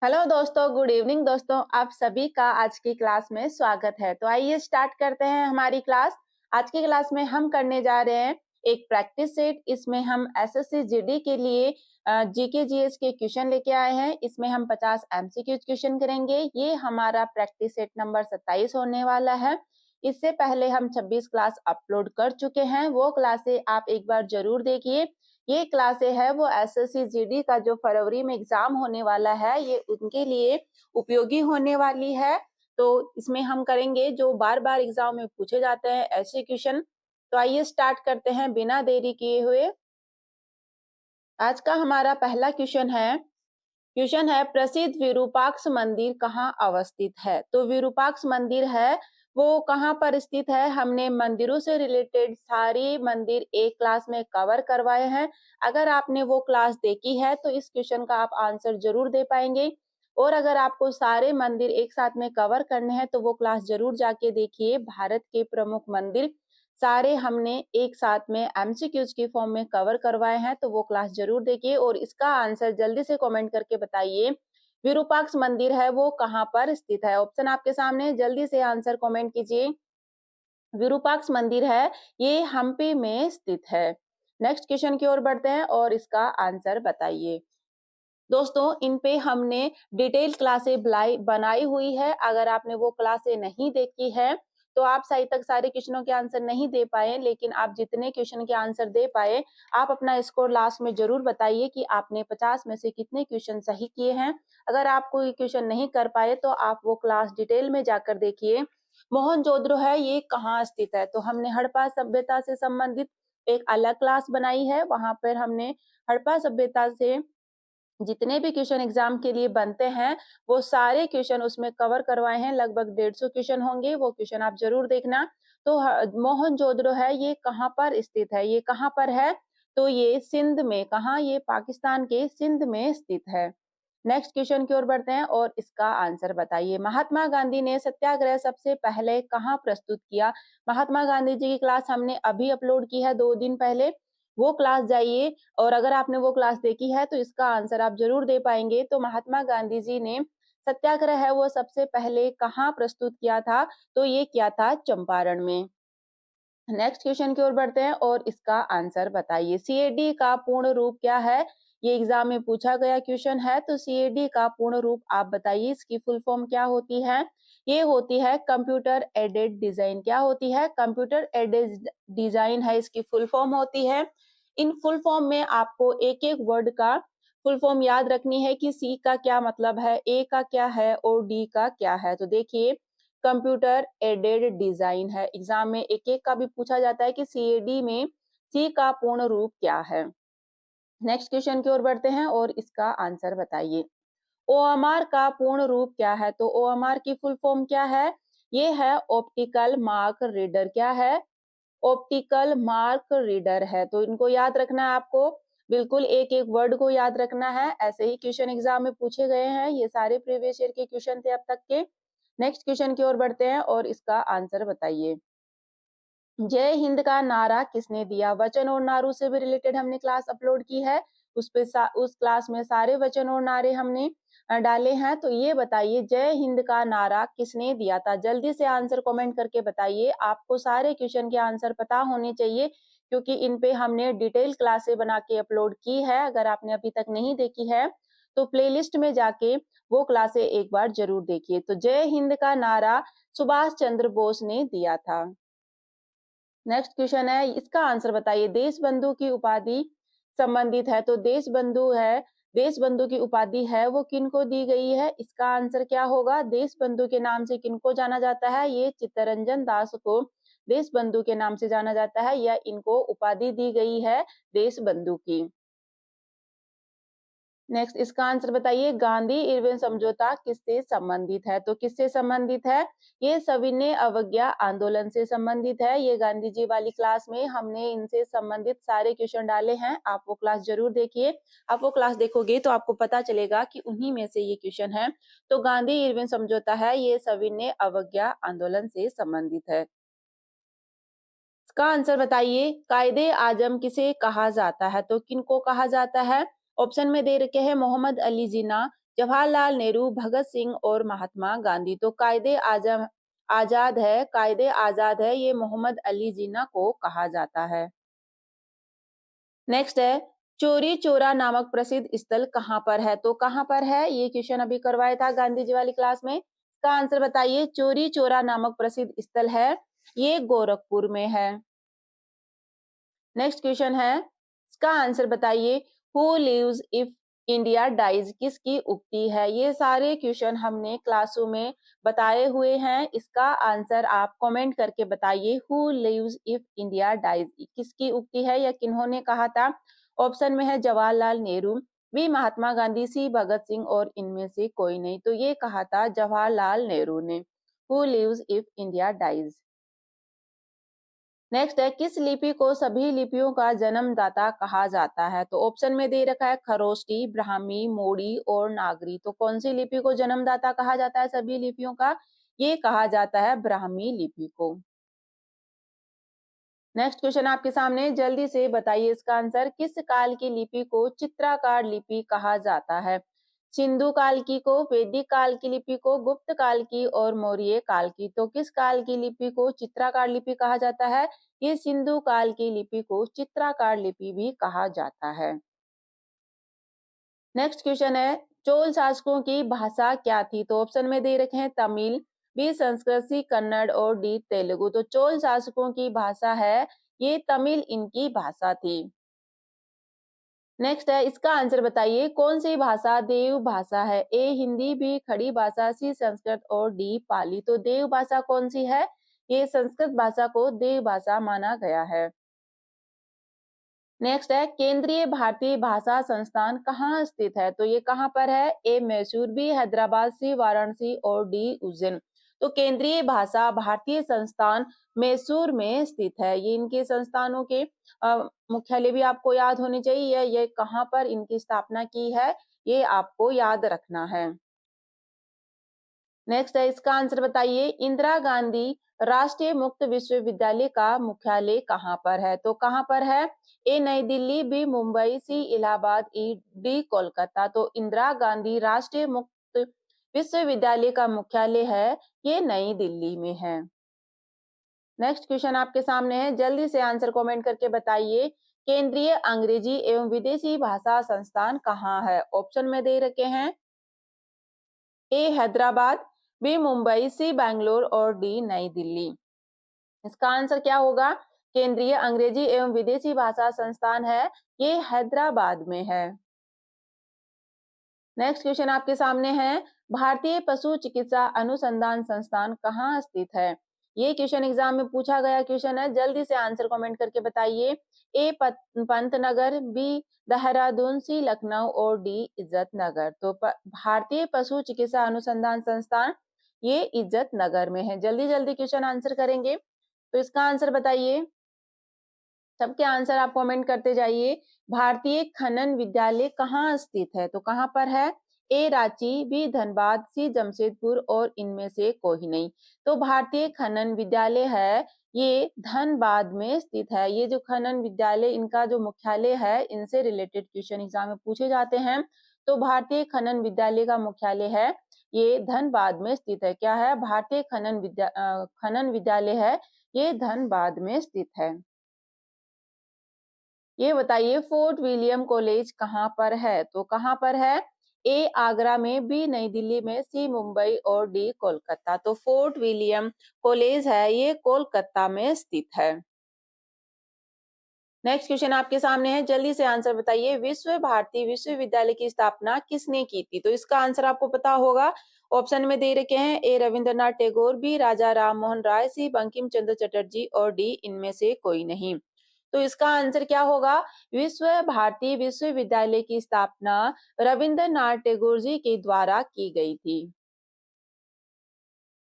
Hello दोस्तों, good evening दोस्तों। आप सभी का आज की क्लास में स्वागत है। तो आइए स्टार्ट करते हैं हमारी क्लास। आज की क्लास में हम करने जा रहे हैं एक प्रैक्टिस सेट। इसमें हम एसएससी जीडी के लिए जीके जीएस के क्वेश्चन लेके आए हैं। इसमें हम 50 एमसीक्यू क्वेश्चन करेंगे। ये हमारा प्रैक्टिस सेट नंबर 27 होने वाला है। इससे पहले हम 26 क्लास अपलोड कर चुके हैं, वो क्लासे आप एक बार जरूर देखिए। ये क्लासे है वो एसएससी जीडी का जो फरवरी में एग्जाम होने वाला है, ये उनके लिए उपयोगी होने वाली है। तो इसमें हम करेंगे जो बार बार एग्जाम में पूछे जाते हैं ऐसे क्वेश्चन। तो आइए स्टार्ट करते हैं बिना देरी किए हुए। आज का हमारा पहला क्वेश्चन है प्रसिद्ध विरूपाक्ष मंदिर कहाँ अवस्थित है। तो विरूपाक्ष मंदिर है वो कहाँ पर स्थित है। हमने मंदिरों से रिलेटेड सारी मंदिर एक क्लास में कवर करवाए हैं। अगर आपने वो क्लास देखी है तो इस क्वेश्चन का आप आंसर जरूर दे पाएंगे। और अगर आपको सारे मंदिर एक साथ में कवर करने हैं तो वो क्लास जरूर जाके देखिए। भारत के प्रमुख मंदिर सारे हमने एक साथ में एमसीक्यूज की फॉर्म में कवर करवाए हैं, तो वो क्लास जरूर देखिए। और इसका आंसर जल्दी से कमेंट करके बताइए विरूपाक्ष मंदिर है वो कहाँ पर स्थित है। ऑप्शन आपके सामने, जल्दी से आंसर कमेंट कीजिए। विरूपाक्ष मंदिर है ये हम्पी में स्थित है। नेक्स्ट क्वेश्चन की ओर बढ़ते हैं और इसका आंसर बताइए। दोस्तों, इन पे हमने डिटेल क्लासे बनाई हुई है। अगर आपने वो क्लासे नहीं देखी है तो आप सही तक सारे क्वेश्चनों के आंसर नहीं दे पाए, लेकिन आप जितने क्वेश्चन के आंसर दे पाए आप अपना स्कोर लास्ट में जरूर बताइए कि आपने 50 में से कितने क्वेश्चन सही किए हैं। अगर आप कोई क्वेश्चन नहीं कर पाए तो आप वो क्लास डिटेल में जाकर देखिए। मोहनजोदड़ो है ये कहाँ स्थित है। तो हमने हड़प्पा सभ्यता से संबंधित एक अलग क्लास बनाई है। वहां पर हमने हड़प्पा सभ्यता से जितने भी क्वेश्चन एग्जाम के लिए बनते हैं वो सारे क्वेश्चन उसमें कवर करवाए हैं। लगभग 150 क्वेश्चन होंगे, वो क्वेश्चन आप जरूर देखना। तो मोहनजोदड़ो है ये कहाँ पर स्थित है, ये कहाँ पर है। तो ये सिंध में, कहाँ, ये पाकिस्तान के सिंध में स्थित है। नेक्स्ट क्वेश्चन की ओर बढ़ते हैं और इसका आंसर बताइए। महात्मा गांधी ने सत्याग्रह सबसे पहले कहाँ प्रस्तुत किया। महात्मा गांधी जी की क्लास हमने अभी अपलोड की है 2 दिन पहले, वो क्लास जाइए। और अगर आपने वो क्लास देखी है तो इसका आंसर आप जरूर दे पाएंगे। तो महात्मा गांधी जी ने सत्याग्रह है वो सबसे पहले कहाँ प्रस्तुत किया था। तो ये किया था चंपारण में। नेक्स्ट क्वेश्चन की ओर बढ़ते हैं और इसका आंसर बताइए। सीएडी का पूर्ण रूप क्या है। ये एग्जाम में पूछा गया क्वेश्चन है। तो सीएडी का पूर्ण रूप आप बताइए, इसकी फुल फॉर्म क्या होती है। ये होती है कंप्यूटर एडेड डिजाइन। क्या होती है, कंप्यूटर एडेड डिजाइन है इसकी फुल फॉर्म होती है। इन फुल फॉर्म में आपको एक एक वर्ड का फुल फॉर्म याद रखनी है कि सी का क्या मतलब है, ए का क्या है और डी का क्या है। तो देखिए, कंप्यूटर एडेड डिजाइन है। एग्जाम में एक एक का भी पूछा जाता है कि सीएडी में सी का पूर्ण रूप क्या है। नेक्स्ट क्वेश्चन की ओर बढ़ते हैं और इसका आंसर बताइए। ओएमआर का पूर्ण रूप क्या है। तो ओएमआर की फुल फॉर्म क्या है, ये है ऑप्टिकल मार्क रीडर। क्या है, ऑप्टिकल मार्क रीडर है। तो इनको याद रखना है आपको, बिल्कुल एक एक वर्ड को याद रखना है। ऐसे ही क्वेश्चन एग्जाम में पूछे गए हैं, ये सारे प्रीवियस ईयर के क्वेश्चन थे अब तक के। नेक्स्ट क्वेश्चन की ओर बढ़ते हैं और इसका आंसर बताइए। जय हिंद का नारा किसने दिया। वचन और नारों से भी रिलेटेड हमने क्लास अपलोड की है। उस क्लास में सारे वचन और नारे हमने डाले हैं। तो ये बताइए, जय हिंद का नारा किसने दिया था। जल्दी से आंसर कमेंट करके बताइए। आपको सारे क्वेश्चन के आंसर पता होने चाहिए क्योंकि इन पे हमने डिटेल क्लासे बना के अपलोड की है। अगर आपने अभी तक नहीं देखी है तो प्लेलिस्ट में जाके वो क्लासे एक बार जरूर देखिए। तो जय हिंद का नारा सुभाष चंद्र बोस ने दिया था। नेक्स्ट क्वेश्चन है, इसका आंसर बताइए। देश बंधु की उपाधि संबंधित है। तो देश बंधु है, देश बंधु की उपाधि है वो किनको दी गई है। इसका आंसर क्या होगा, देश बंधु के नाम से किनको जाना जाता है। ये चित्तरंजन दास को देश बंधु के नाम से जाना जाता है, या इनको उपाधि दी गई है देश बंधु की। नेक्स्ट इसका आंसर बताइए। गांधी इरविन समझौता किससे संबंधित है। तो किससे संबंधित है, ये सविनय अवज्ञा आंदोलन से संबंधित है। ये गांधी जी वाली क्लास में हमने इनसे संबंधित सारे क्वेश्चन डाले हैं। आप वो क्लास जरूर देखिए। आप वो क्लास देखोगे तो आपको पता चलेगा कि उन्हीं में से ये क्वेश्चन है। तो गांधी इरविन समझौता है ये सविनय अवज्ञा आंदोलन से संबंधित है। इसका आंसर बताइए। कायदे आजम किसे कहा जाता है। तो किनको कहा जाता है। ऑप्शन में दे रखे हैं मोहम्मद अली जिन्ना, जवाहरलाल नेहरू, भगत सिंह और महात्मा गांधी। तो कायदे आजाद है ये मोहम्मद अली जिन्ना को कहा जाता है। नेक्स्ट है चोरी चोरा नामक प्रसिद्ध स्थल कहाँ पर है? तो कहाँ पर है? ये क्वेश्चन अभी करवाया था गांधी जी वाली क्लास में। इसका आंसर बताइए। चोरी चोरा नामक प्रसिद्ध स्थल है ये गोरखपुर में है। नेक्स्ट क्वेश्चन है, इसका आंसर बताइए। Who lives if India dies किसकी उक्ति है? ये सारे क्वेश्चन हमने क्लासों में बताए हुए हैं। इसका आंसर आप कमेंट करके बताइए। Who lives if India dies किसकी उक्ति है या किन्होंने कहा था? ऑप्शन में है जवाहरलाल नेहरू, बी महात्मा गांधी, सी भगत सिंह और इनमें से कोई नहीं। तो ये कहा था जवाहरलाल नेहरू ने। Who lives if India dies. Next है किस लिपि को सभी लिपियों का जन्मदाता कहा जाता है? तो ऑप्शन में दे रखा है खरोष्टी, ब्राह्मी, मोडी और नागरी। तो कौन सी लिपि को जन्मदाता कहा जाता है सभी लिपियों का? ये कहा जाता है ब्राह्मी लिपि को। नेक्स्ट क्वेश्चन आपके सामने, जल्दी से बताइए इसका आंसर। किस काल की लिपि को चित्राकार लिपि कहा जाता है? सिंधु काल की को, वैदिक काल की लिपि को, गुप्त काल की और मौर्य काल की। तो किस काल की लिपि को चित्राकार लिपि कहा जाता है? ये सिंधु काल की लिपि को चित्राकार लिपि भी कहा जाता है। नेक्स्ट क्वेश्चन है चोल शासकों की भाषा क्या थी? तो ऑप्शन में दे रखे हैं तमिल, बी संस्कृत, सी कन्नड़ और डी तेलुगु। तो चोल शासकों की भाषा है ये तमिल इनकी भाषा थी। नेक्स्ट है इसका आंसर बताइए। कौन सी भाषा देव भाषा है? ए हिंदी, बी खड़ी भाषा, सी संस्कृत और डी पाली। तो देव भाषा कौन सी है? ये संस्कृत भाषा को देव भाषा माना गया है। नेक्स्ट है केंद्रीय भारतीय भाषा संस्थान कहाँ स्थित है? तो ये कहाँ पर है? ए मैसूर, बी हैदराबाद, सी वाराणसी और डी उज्जैन। तो केंद्रीय भाषा भारतीय संस्थान मैसूर में स्थित है। ये इनके संस्थानों के मुख्यालय भी आपको याद होने चाहिए। ये कहाँ पर इनकी स्थापना की है ये आपको याद रखना है। नेक्स्ट है इसका आंसर बताइए। इंदिरा गांधी राष्ट्रीय मुक्त विश्वविद्यालय का मुख्यालय कहाँ पर है? तो कहाँ पर है? ए नई दिल्ली, बी मुंबई, सी इलाहाबाद, डी कोलकाता। तो इंदिरा गांधी राष्ट्रीय मुक्त विश्वविद्यालय का मुख्यालय है ये नई दिल्ली में है। नेक्स्ट क्वेश्चन आपके सामने है, जल्दी से आंसर कमेंट करके बताइए। केंद्रीय अंग्रेजी एवं विदेशी भाषा संस्थान कहाँ है? ऑप्शन में दे रखे हैं ए हैदराबाद, बी मुंबई, सी बैंगलोर और डी नई दिल्ली। इसका आंसर क्या होगा? केंद्रीय अंग्रेजी एवं विदेशी भाषा संस्थान है ये हैदराबाद में है। नेक्स्ट क्वेश्चन आपके सामने है, भारतीय पशु चिकित्सा अनुसंधान संस्थान कहाँ स्थित है? ये क्वेश्चन एग्जाम में पूछा गया क्वेश्चन है। जल्दी से आंसर कमेंट करके बताइए। ए पंतनगर, बी देहरादून, सी लखनऊ और डी इज्जत नगर। तो भारतीय पशु चिकित्सा अनुसंधान संस्थान ये इज्जत नगर में है। जल्दी जल्दी क्वेश्चन आंसर करेंगे तो इसका आंसर बताइए। सबके आंसर आप कमेंट करते जाइए। भारतीय खनन विद्यालय कहाँ स्थित है? तो कहाँ पर है? ए रांची, बी धनबाद, सी जमशेदपुर और इनमें से कोई नहीं। तो भारतीय खनन विद्यालय है ये धनबाद में स्थित है। ये जो खनन विद्यालय इनका जो मुख्यालय है, इनसे रिलेटेड क्वेश्चन एग्जाम में पूछे जाते हैं। तो भारतीय खनन विद्यालय का मुख्यालय है ये धनबाद में स्थित है। क्या है? भारतीय खनन विद्यालय है ये धनबाद में स्थित है। ये बताइए फोर्ट विलियम कॉलेज कहाँ पर है? तो कहाँ पर है? ए आगरा में, बी नई दिल्ली में, सी मुंबई और डी कोलकाता। तो फोर्ट विलियम कॉलेज है ये कोलकाता में स्थित है। नेक्स्ट क्वेश्चन आपके सामने है, जल्दी से आंसर बताइए। विश्व भारती विश्वविद्यालय की स्थापना किसने की थी? तो इसका आंसर आपको पता होगा। ऑप्शन में दे रखे हैं ए रविंद्रनाथ टैगोर, बी राजा राम मोहन राय, सी बंकिम चंद्र चटर्जी और डी इनमें से कोई नहीं। तो इसका आंसर क्या होगा? विश्व भारती विश्वविद्यालय की स्थापना रविंद्रनाथ टैगोर जी के द्वारा की गई थी।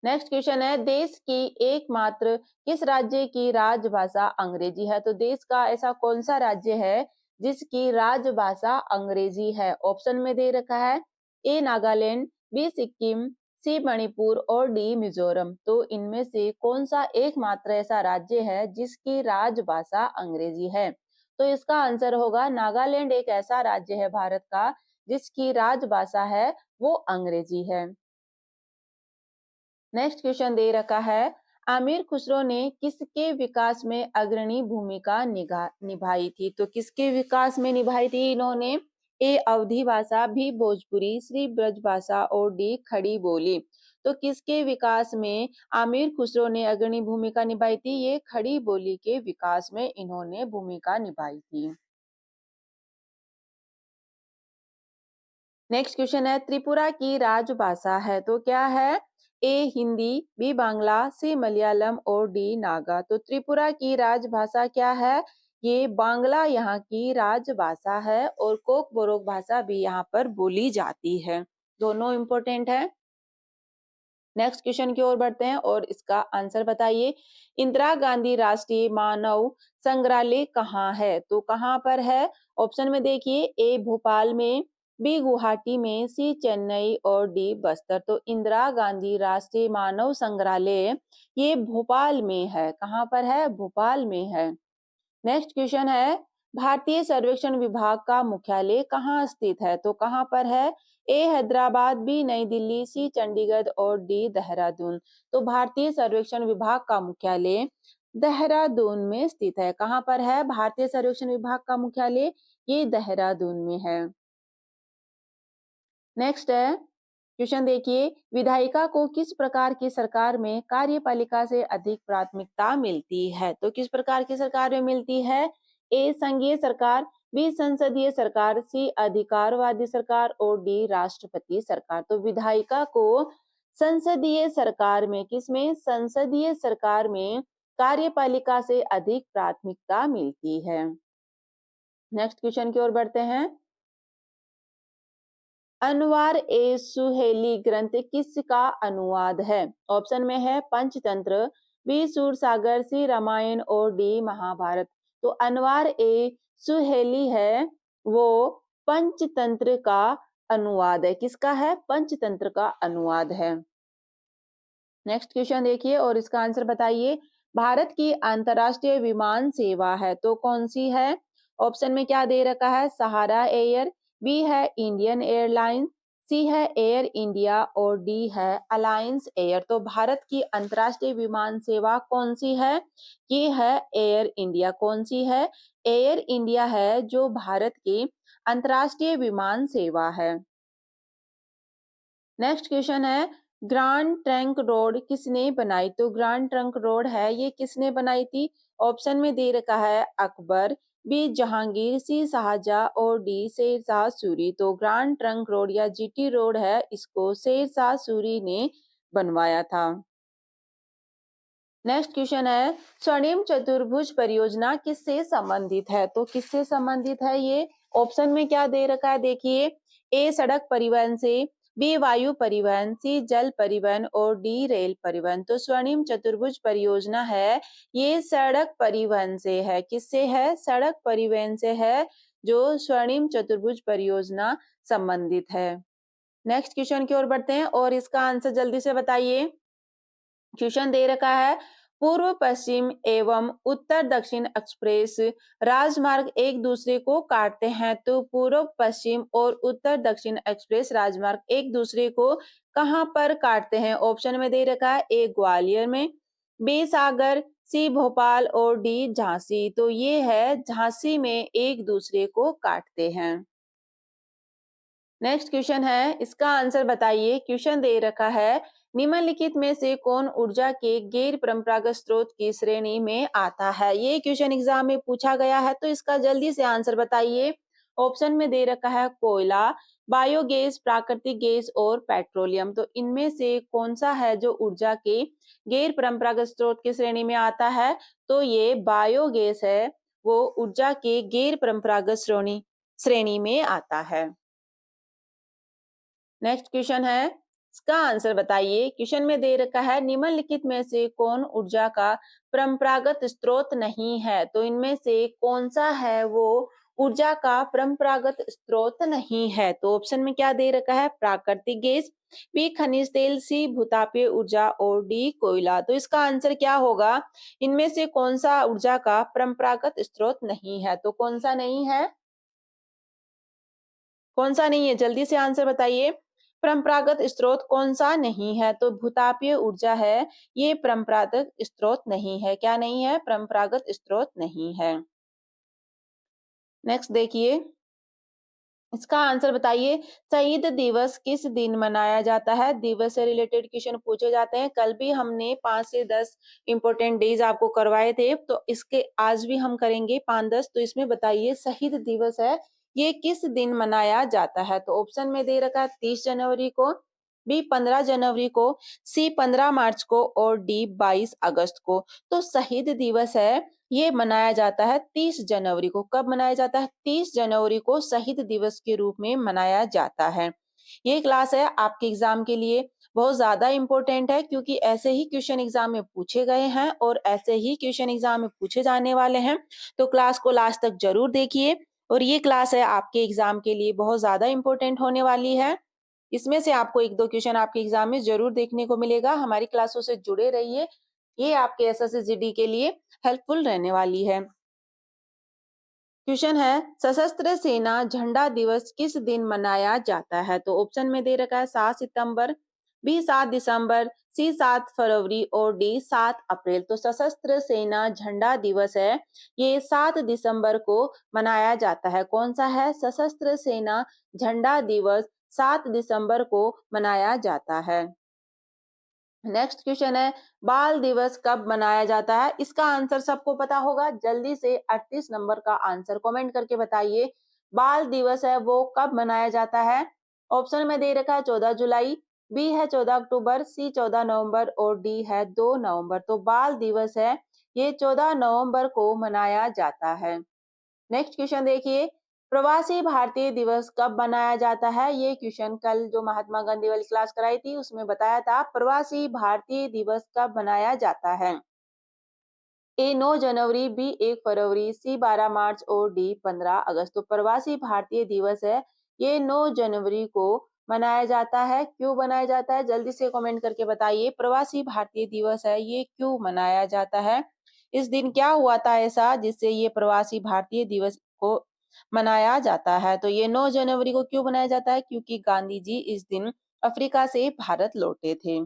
नेक्स्ट क्वेश्चन है, देश की एकमात्र किस राज्य की राजभाषा अंग्रेजी है? तो देश का ऐसा कौन सा राज्य है जिसकी राजभाषा अंग्रेजी है? ऑप्शन में दे रखा है ए नागालैंड, बी सिक्किम, सी मणिपुर और डी मिजोरम। तो इनमें से कौन सा एकमात्र ऐसा राज्य है जिसकी राजभाषा अंग्रेजी है? तो इसका आंसर होगा नागालैंड एक ऐसा राज्य है भारत का जिसकी राजभाषा है वो अंग्रेजी है। नेक्स्ट क्वेश्चन दे रखा है, आमिर खुसरो ने किसके विकास में अग्रणी भूमिका निभाई थी? तो किसके विकास में निभाई थी इन्होंने? ए अवधी भाषा, बी भोजपुरी, सी ब्रज भाषा और डी खड़ी बोली। तो किसके विकास में आमिर खुसरो ने अग्रणी भूमिका निभाई थी? ये खड़ी बोली के विकास में इन्होंने भूमिका निभाई थी। नेक्स्ट क्वेश्चन है, त्रिपुरा की राजभाषा है तो क्या है? ए हिंदी, बी बांग्ला, सी मलयालम और डी नागा। तो त्रिपुरा की राजभाषा क्या है? ये बांग्ला यहाँ की राजभाषा है और कोक बोरोक भाषा भी यहाँ पर बोली जाती है। दोनों इंपॉर्टेंट है। नेक्स्ट क्वेश्चन की ओर बढ़ते हैं और इसका आंसर बताइए। इंदिरा गांधी राष्ट्रीय मानव संग्रहालय कहाँ है? तो कहाँ पर है? ऑप्शन में देखिए, ए भोपाल में, बी गुवाहाटी में, सी चेन्नई और डी बस्तर। तो इंदिरा गांधी राष्ट्रीय मानव संग्रहालय ये भोपाल में है। कहाँ पर है? भोपाल में है। नेक्स्ट क्वेश्चन है, भारतीय सर्वेक्षण विभाग का मुख्यालय कहाँ स्थित है? तो कहाँ पर है? ए हैदराबाद, बी नई दिल्ली, सी चंडीगढ़ और डी देहरादून। तो भारतीय सर्वेक्षण विभाग का मुख्यालय देहरादून में स्थित है। कहाँ पर है भारतीय सर्वेक्षण विभाग का मुख्यालय? ये देहरादून में है। नेक्स्ट है, क्वेश्चन देखिए, विधायिका को किस प्रकार की सरकार में कार्यपालिका से अधिक प्राथमिकता मिलती है? तो किस प्रकार की सरकार में मिलती है? ए संघीय सरकार, बी संसदीय सरकार, सी अधिकारवादी सरकार और डी राष्ट्रपति सरकार। तो विधायिका को संसदीय सरकार में, किसमें? संसदीय सरकार में कार्यपालिका से अधिक प्राथमिकता मिलती है। नेक्स्ट क्वेश्चन की ओर बढ़ते हैं। अनवार ए सुहेली ग्रंथ किसका अनुवाद है? ऑप्शन में है पंचतंत्र, बी सूरसागर, सी रामायण और डी महाभारत। तो अनवार ए सुहेली है वो पंचतंत्र का अनुवाद है। किसका है? पंचतंत्र का अनुवाद है। नेक्स्ट क्वेश्चन देखिए और इसका आंसर बताइए। भारत की अंतरराष्ट्रीय विमान सेवा है तो कौन सी है? ऑप्शन में क्या दे रखा है? सहारा एयर, बी है इंडियन एयरलाइंस, सी है एयर इंडिया और डी है अलायंस एयर। तो भारत की अंतरराष्ट्रीय विमान सेवा कौन सी है? ये है एयर इंडिया। कौन सी है? एयर इंडिया है जो भारत की अंतरराष्ट्रीय विमान सेवा है। नेक्स्ट क्वेश्चन है, ग्रांड ट्रंक रोड किसने बनाई? तो ग्रांड ट्रंक रोड है ये किसने बनाई थी? ऑप्शन में दे रखा है अकबर, बी जहांगीर, सी शाहजहां और डी शेरशाह सूरी। तो ग्रांड ट्रंक रोड या जीटी रोड है इसको शेरशाह सूरी ने बनवाया था। नेक्स्ट क्वेश्चन है, स्वर्णिम चतुर्भुज परियोजना किससे संबंधित है? तो किससे संबंधित है ये? ऑप्शन में क्या दे रखा है देखिए, ए सड़क परिवहन से, बी वायु परिवहन, सी जल परिवहन और डी रेल परिवहन। तो स्वर्णिम चतुर्भुज परियोजना है ये सड़क परिवहन से है। किससे है? सड़क परिवहन से है जो स्वर्णिम चतुर्भुज परियोजना संबंधित है। नेक्स्ट क्वेश्चन की ओर बढ़ते हैं और इसका आंसर जल्दी से बताइए। क्वेश्चन दे रखा है, पूर्व पश्चिम एवं उत्तर दक्षिण एक्सप्रेस राजमार्ग एक दूसरे को काटते हैं तो पूर्व पश्चिम और उत्तर दक्षिण एक्सप्रेस राजमार्ग एक दूसरे को कहां पर काटते हैं? ऑप्शन में दे रखा है, ए ग्वालियर में, बी सागर, सी भोपाल और डी झांसी। तो ये है झांसी में एक दूसरे को काटते हैं। नेक्स्ट क्वेश्चन है, इसका आंसर बताइए। क्वेश्चन दे रखा है, निम्नलिखित में से कौन ऊर्जा के गैर परंपरागत स्रोत की श्रेणी में आता है? ये क्वेश्चन एग्जाम में पूछा गया है तो इसका जल्दी से आंसर बताइए। ऑप्शन में दे रखा है कोयला, बायोगैस, प्राकृतिक गैस और पेट्रोलियम। तो इनमें से कौन सा है जो ऊर्जा के गैर परंपरागत स्रोत की श्रेणी में आता है? तो ये बायोगैस है वो ऊर्जा के गैर परंपरागत श्रेणी में आता है। नेक्स्ट क्वेश्चन है, इसका आंसर बताइए। क्वेश्चन में दे रखा है, निम्नलिखित में से कौन ऊर्जा का परंपरागत स्रोत नहीं है? तो इनमें से कौन सा है वो ऊर्जा का परंपरागत स्रोत नहीं है? तो ऑप्शन में क्या दे रखा है? प्राकृतिक गैस, बी खनिज तेल, सी भूतापीय ऊर्जा और डी कोयला। तो इसका आंसर क्या होगा? इनमें से कौन सा ऊर्जा का परंपरागत स्रोत नहीं है? तो कौन सा नहीं है? कौन सा नहीं है? जल्दी से आंसर बताइए। परंपरागत स्रोत कौन सा नहीं है? तो भूतापीय ऊर्जा है, ये परंपरागत स्रोत नहीं है। क्या नहीं है? परंपरागत स्रोत नहीं है। नेक्स्ट देखिए, इसका आंसर बताइए। शहीद दिवस किस दिन मनाया जाता है? दिवस से रिलेटेड क्वेश्चन पूछे जाते हैं। कल भी हमने 5 से 10 इंपॉर्टेंट डेज आपको करवाए थे, तो इसके आज भी हम करेंगे 5-10। तो इसमें बताइए, शहीद दिवस है, ये किस दिन मनाया जाता है? तो ऑप्शन में दे रखा है 30 जनवरी को, बी 15 जनवरी को, सी 15 मार्च को और डी 22 अगस्त को। तो शहीद दिवस है, ये मनाया जाता है 30 जनवरी को। कब मनाया जाता है? 30 जनवरी को शहीद दिवस के रूप में मनाया जाता है। ये क्लास है आपके एग्जाम के लिए बहुत ज्यादा इंपॉर्टेंट है, क्योंकि ऐसे ही क्वेश्चन एग्जाम में पूछे गए हैं और ऐसे ही क्वेश्चन एग्जाम में पूछे जाने वाले हैं। तो क्लास को लास्ट तक जरूर देखिए, और ये क्लास है आपके एग्जाम के लिए बहुत ज्यादा इंपॉर्टेंट होने वाली है। इसमें से आपको 1-2 क्वेश्चन आपके एग्जाम में जरूर देखने को मिलेगा। हमारी क्लासों से जुड़े रहिए, ये आपके एसएससी जीडी के लिए हेल्पफुल रहने वाली है। क्वेश्चन है, सशस्त्र सेना झंडा दिवस किस दिन मनाया जाता है? तो ऑप्शन में दे रखा है 7 सितंबर, बी 7 दिसंबर, सी 7 फरवरी और डी 7 अप्रैल। तो सशस्त्र सेना झंडा दिवस है, ये 7 दिसंबर को मनाया जाता है। कौन सा है? सशस्त्र सेना झंडा दिवस 7 दिसंबर को मनाया जाता है। नेक्स्ट क्वेश्चन है, बाल दिवस कब मनाया जाता है? इसका आंसर सबको पता होगा। जल्दी से 38 नंबर का आंसर कमेंट करके बताइए। बाल दिवस है वो कब मनाया जाता है? ऑप्शन में दे रखा है 14 जुलाई, बी है 14 अक्टूबर, सी 14 नवंबर और डी है 2 नवंबर। तो बाल दिवस है, ये 14 नवंबर को मनाया जाता है। नेक्स्ट क्वेश्चन देखिए, प्रवासी भारतीय दिवस कब मनाया जाता है? ये क्वेश्चन कल जो महात्मा गांधी वाली क्लास कराई थी उसमें बताया था। प्रवासी भारतीय दिवस कब मनाया जाता है? ए 9 जनवरी, बी 1 फरवरी, सी 12 मार्च और डी 15 अगस्त। तो प्रवासी भारतीय दिवस है, ये 9 जनवरी को मनाया जाता है। क्यों मनाया जाता है? जल्दी से कमेंट करके बताइए। प्रवासी भारतीय दिवस है, ये क्यों मनाया जाता है? इस दिन क्या हुआ था ऐसा जिससे ये प्रवासी भारतीय दिवस को मनाया जाता है? तो ये 9 जनवरी को क्यों मनाया जाता है? क्योंकि गांधी जी इस दिन अफ्रीका से भारत लौटे थे।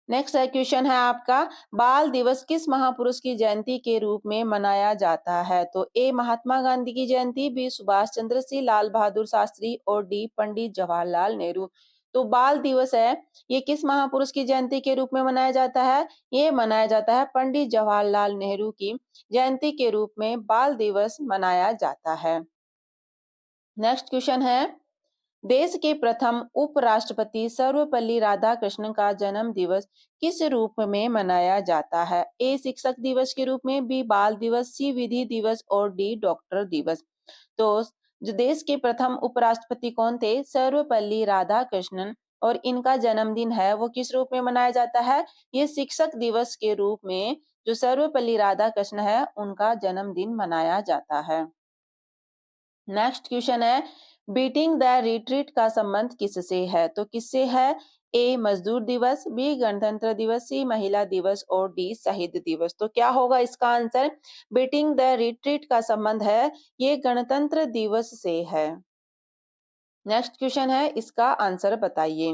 नेक्स्ट है क्वेश्चन है आपका, बाल दिवस किस महापुरुष की जयंती के रूप में मनाया जाता है? तो ए महात्मा गांधी की जयंती, बी सुभाष चंद्र, सी लाल बहादुर शास्त्री और डी पंडित जवाहरलाल नेहरू। तो बाल दिवस है, ये किस महापुरुष की जयंती के रूप में मनाया जाता है? ये मनाया जाता है पंडित जवाहरलाल नेहरू की जयंती के रूप में बाल दिवस मनाया जाता है। नेक्स्ट क्वेश्चन है, देश के प्रथम उपराष्ट्रपति सर्वपल्ली राधाकृष्णन का जन्म दिवस किस रूप में मनाया जाता है? ए शिक्षक दिवस के रूप में, बी बाल दिवस, सी विधि दिवस और डी डॉक्टर दिवस। तो जो देश के प्रथम उपराष्ट्रपति कौन थे? सर्वपल्ली राधाकृष्णन, और इनका जन्मदिन है वो किस रूप में मनाया जाता है? ये शिक्षक दिवस के रूप में जो सर्वपल्ली राधाकृष्ण है उनका जन्मदिन मनाया जाता है। नेक्स्ट क्वेश्चन है, बीटिंग द रिट्रीट का संबंध किससे है? तो किससे है? ए मजदूर दिवस, बी गणतंत्र दिवस, सी महिला दिवस और डी शहीद दिवस। तो क्या होगा इसका आंसर? बीटिंग द रिट्रीट का संबंध है, ये गणतंत्र दिवस से है। नेक्स्ट क्वेश्चन है, इसका आंसर बताइए।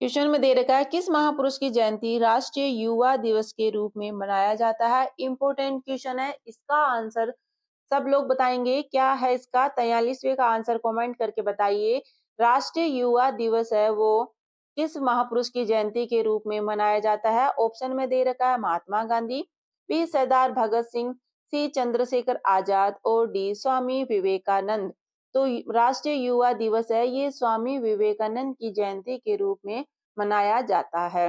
क्वेश्चन में दे रखा है, किस महापुरुष की जयंती राष्ट्रीय युवा दिवस के रूप में मनाया जाता है? इंपोर्टेंट क्वेश्चन है, इसका आंसर सब लोग बताएंगे। क्या है इसका? 43वें का आंसर कमेंट करके बताइए। राष्ट्रीय युवा दिवस है वो किस महापुरुष की जयंती के रूप में मनाया जाता है? ऑप्शन में दे रखा है महात्मा गांधी, बी सरदार भगत सिंह, सी चंद्रशेखर आजाद और डी स्वामी विवेकानंद। तो राष्ट्रीय युवा दिवस है, ये स्वामी विवेकानंद की जयंती के रूप में मनाया जाता है।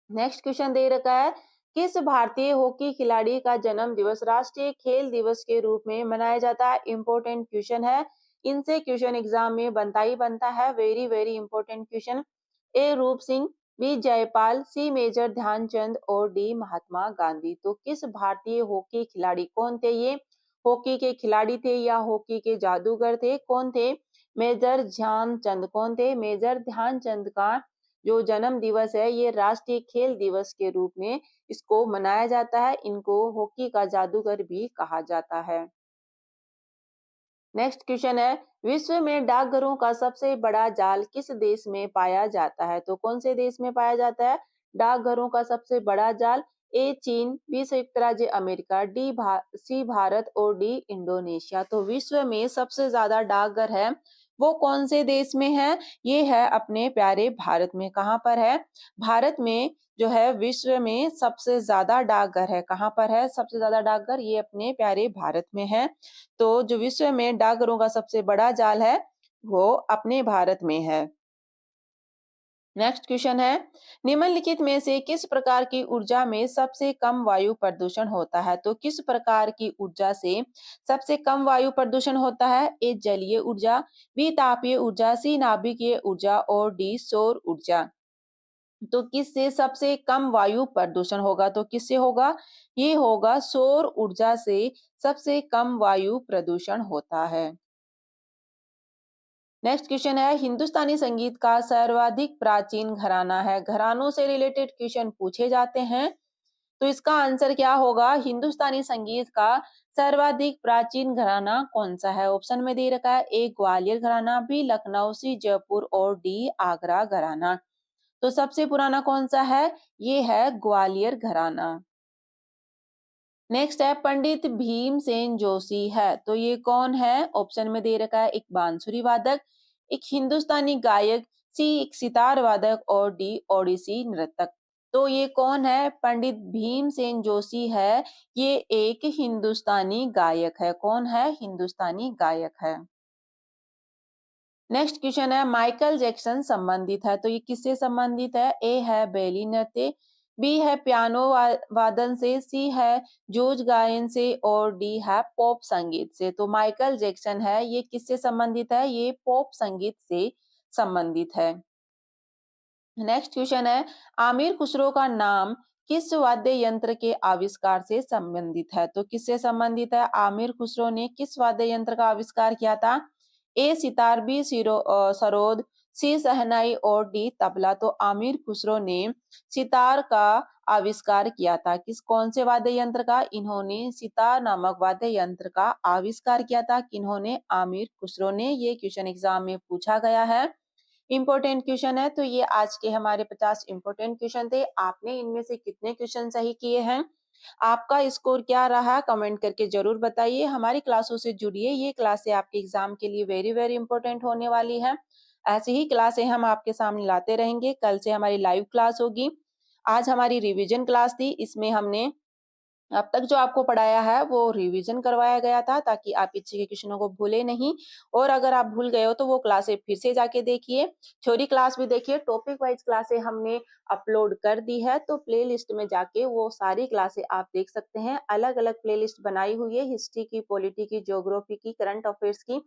नेक्स्ट क्वेश्चन दे रखा है, किस भारतीय हॉकी खिलाड़ी का जन्म दिवस राष्ट्रीय खेल दिवस के रूप में मनाया जाता है? इंपॉर्टेंट क्वेश्चन है, इनसे क्वेश्चन एग्जाम में बनता ही बनता है। Very very important question. A Roop Singh, B Jaipal, C major Dhyanchand और डी महात्मा गांधी। तो किस भारतीय हॉकी खिलाड़ी, कौन थे ये? हॉकी के खिलाड़ी थे या हॉकी के जादूगर थे? कौन थे? मेजर ध्यानचंद। कौन थे? मेजर ध्यानचंद का जो जन्म दिवस है ये राष्ट्रीय खेल दिवस के रूप में इसको मनाया जाता है। इनको हॉकी का जादूगर भी कहा जाता है। नेक्स्ट क्वेश्चन है, विश्व में डाकघरों का सबसे बड़ा जाल किस देश में पाया जाता है? तो कौन से देश में पाया जाता है डाकघरों का सबसे बड़ा जाल? ए चीन, बी संयुक्त राज्य अमेरिका, सी भारत और डी इंडोनेशिया। तो विश्व में सबसे ज्यादा डाकघर है वो कौन से देश में है? ये है अपने प्यारे भारत में। कहाँ पर है? भारत में जो है विश्व में सबसे ज्यादा डाकघर है। कहाँ पर है सबसे ज्यादा डाकघर? ये अपने प्यारे भारत में है। तो जो विश्व में डाकघरों का सबसे बड़ा जाल है वो अपने भारत में है। नेक्स्ट क्वेश्चन है, निम्नलिखित में से किस प्रकार की ऊर्जा में सबसे कम वायु प्रदूषण होता है? तो किस प्रकार की ऊर्जा से सबसे कम वायु प्रदूषण होता है? ए जलीय ऊर्जा, बी तापीय ऊर्जा, सी नाभिकीय ऊर्जा और डी सौर ऊर्जा। तो किससे सबसे कम वायु प्रदूषण होगा? तो किससे होगा? ये होगा सौर ऊर्जा से सबसे कम वायु प्रदूषण होता है। नेक्स्ट क्वेश्चन है, हिंदुस्तानी संगीत का सर्वाधिक प्राचीन घराना है। घरानों से रिलेटेड क्वेश्चन पूछे जाते हैं तो इसका आंसर क्या होगा? हिंदुस्तानी संगीत का सर्वाधिक प्राचीन घराना कौन सा है? ऑप्शन में दे रखा है, ए ग्वालियर घराना, बी लखनऊ, सी जयपुर और डी आगरा घराना। तो सबसे पुराना कौन सा है? ये है ग्वालियर घराना। नेक्स्ट है, पंडित भीमसेन जोशी है तो ये कौन है? ऑप्शन में दे रखा है, एक बांसुरी वादक, एक हिंदुस्तानी गायक, सी एक सितार वादक और डी ओडिसी नृतक। तो ये कौन है? पंडित भीमसेन जोशी है। ये एक हिंदुस्तानी गायक है। कौन है? हिंदुस्तानी गायक है। नेक्स्ट क्वेश्चन है, माइकल जैक्सन संबंधित है तो ये किससे संबंधित है? ए है बैली नृत्य, बी है पियानो वादन से, सी है जूझ गायन से और डी है पॉप संगीत से। तो माइकल जैक्सन है ये किससे संबंधित है? ये पॉप संगीत से संबंधित है। नेक्स्ट क्वेश्चन है, आमिर खुसरो का नाम किस वाद्य यंत्र के आविष्कार से संबंधित है? तो किससे संबंधित है? आमिर खुसरो ने किस वाद्य यंत्र का आविष्कार किया था? ए सितार, बी सरोद, सी शहनाई और डी तबला। तो आमिर खुसरो ने सितार का आविष्कार किया था। कौन से वाद्य यंत्र का? इन्होंने सितार नामक वाद्य यंत्र का आविष्कार किया था। किन्होंने? आमिर खुसरो ने। ये क्वेश्चन एग्जाम में पूछा गया है, इंपॉर्टेंट क्वेश्चन है। तो ये आज के हमारे 50 इंपॉर्टेंट क्वेश्चन थे। आपने इनमें से कितने क्वेश्चन सही किए हैं? आपका स्कोर क्या रहा? कमेंट करके जरूर बताइए। हमारी क्लासों से जुड़िए, ये क्लासें आपके एग्जाम के लिए वेरी वेरी इंपॉर्टेंट होने वाली है। ऐसी ही क्लासें हम आपके सामने लाते रहेंगे। कल से हमारी लाइव क्लास होगी। आज हमारी रिवीजन क्लास थी, इसमें हमने अब तक जो आपको पढ़ाया है वो रिवीजन करवाया गया था ताकि आप पीछे के क्वेश्चनों को भूले नहीं। और अगर आप भूल गए हो तो वो क्लासें फिर से जाके देखिए, थ्योरी क्लास भी देखिए। टॉपिक वाइज क्लासें हमने अपलोड कर दी है तो प्ले लिस्ट में जाके वो सारी क्लासें आप देख सकते हैं। अलग अलग प्ले लिस्ट बनाई हुई है, हिस्ट्री की, पॉलिटी की, ज्योग्राफी की, करंट अफेयर्स की,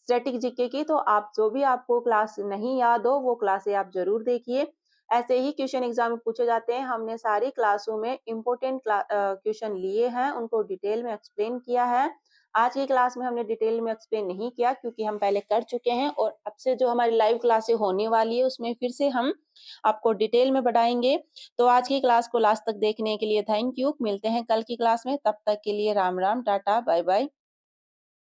स्टैटिक जीके की। तो आप जो भी आपको क्लास नहीं याद हो वो क्लासें आप जरूर देखिए। ऐसे ही क्वेश्चन एग्जाम में पूछे जाते हैं। हमने सारी क्लासों में इम्पोर्टेंट क्वेश्चन लिए हैं, उनको डिटेल में एक्सप्लेन किया है। आज की क्लास में हमने डिटेल में एक्सप्लेन नहीं किया क्योंकि हम पहले कर चुके हैं और अब से जो हमारी लाइव क्लासें होने वाली है उसमें फिर से हम आपको डिटेल में बताएंगे। तो आज की क्लास को लास्ट तक देखने के लिए थैंक यू। मिलते हैं कल की क्लास में, तब तक के लिए राम राम, टाटा, बाय बाय।